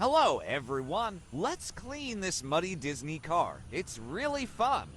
Hello, everyone. Let's clean this muddy Disney car. It's really fun.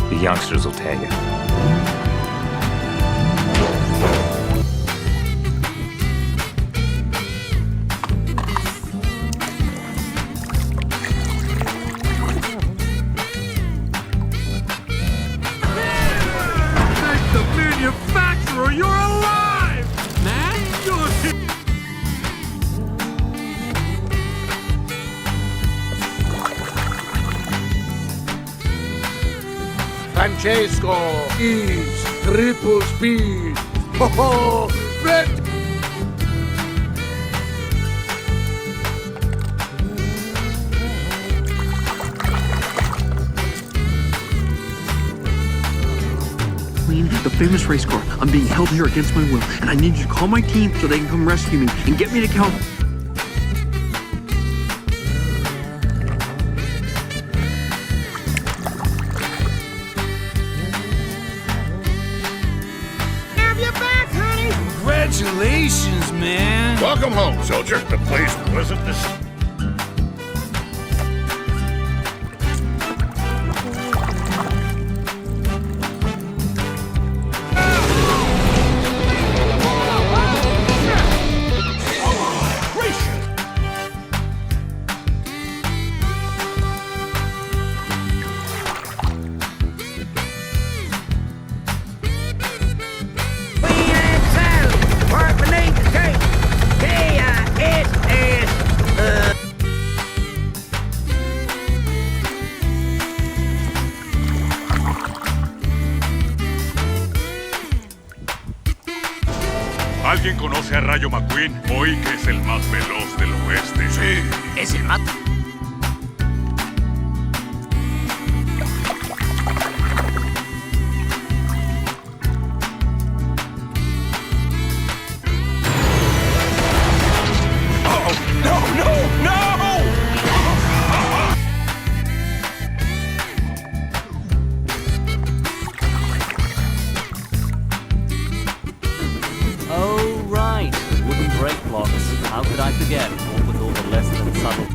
The youngsters will tag you. Thank the manufacturer you're alive! Man, you're... Francesco is triple speed. Ho ho! Red! We need the famous race car. I'm being held here against my will, and I need you to call my team so they can come rescue me and get me to California. Congratulations, man. Welcome home, soldier. The place wasn't the ¿Alguien conoce a Rayo McQueen? Hoy que es el más veloz del oeste. Sí, es el mato. Oh, right. Wooden brake blocks. How could I forget? All with all the less than subtle.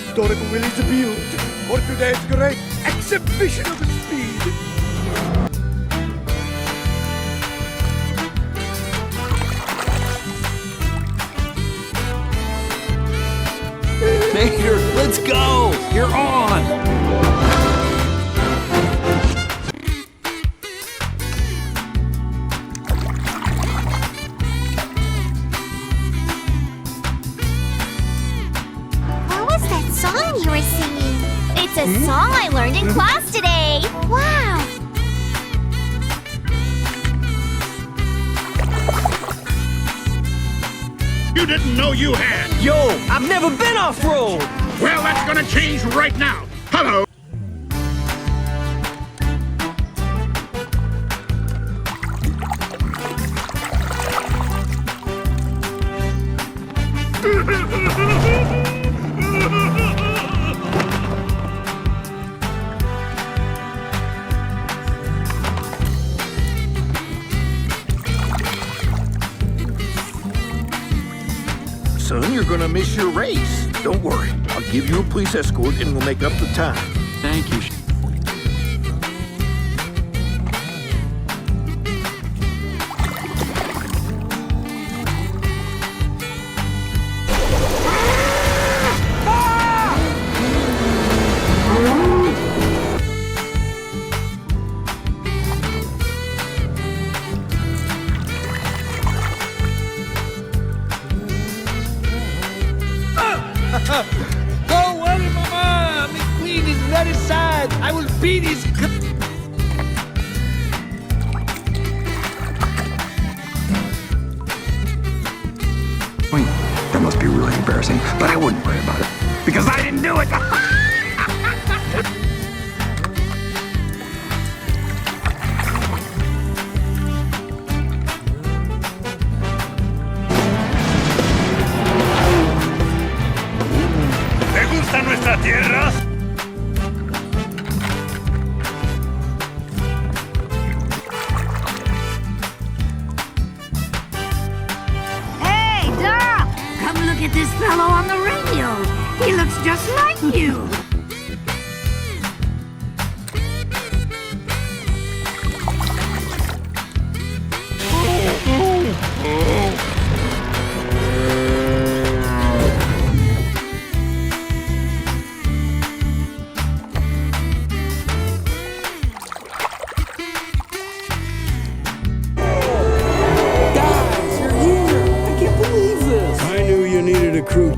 Historical Willie's debut for today's great exhibition of speed. Mater, let's go! You're on! What was that song you were singing? It's a song I learned in class today. Wow. You didn't know you had. Yo, I've never been off-road! Well, that's gonna change right now. Hello. Son, you're gonna miss your race. Don't worry. I'll give you a police escort and we'll make up the time. Thank you. Don't worry, Mama. The queen is very sad. I will beat his. Wait, that must be really embarrassing, but I wouldn't worry about it because I didn't do it. ¿Te gusta nuestra tierra? Hey, Dora! Come look at this fellow on the radio. He looks just like you. Guys, you're here. I can't believe this. I knew you needed a crew.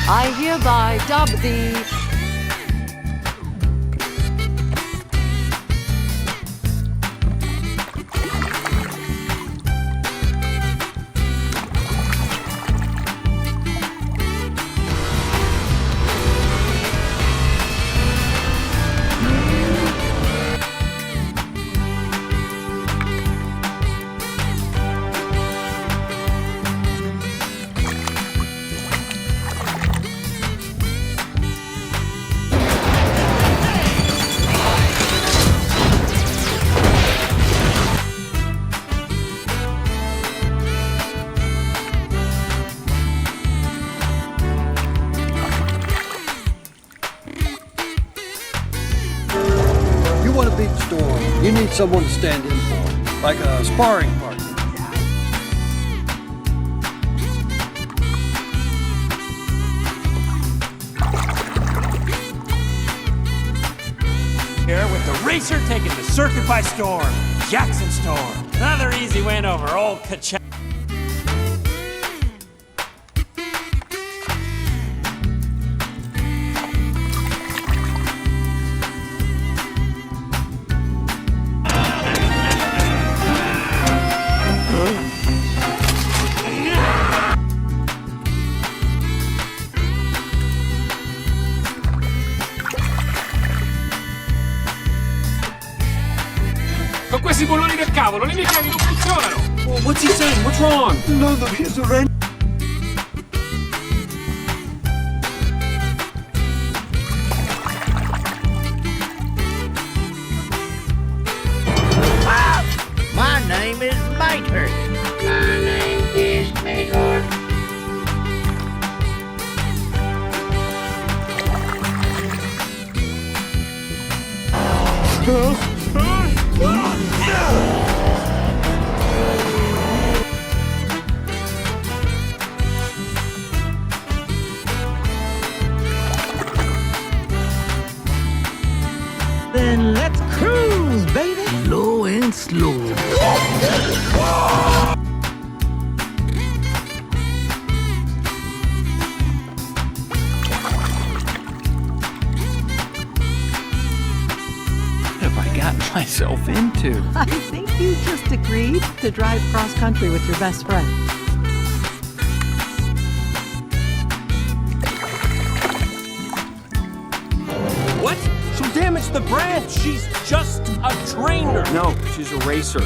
I hereby dub thee. Want a big storm, you need someone to stand in for, like a sparring partner. Here with the racer taking the circuit by storm, Jackson Storm. Another easy win over old Kacha. Con questi bulloni del cavolo, le mie chiavi non funzionano! Oh, what's he saying? What's wrong? No, he's a red. My name is Mater. My name is Mater. Then let's cruise, baby. Low and slow. What have I gotten myself into? I think you just agreed to drive cross-country with your best friend. What? She'll damage the brand. She's just a trainer. No, she's a racer.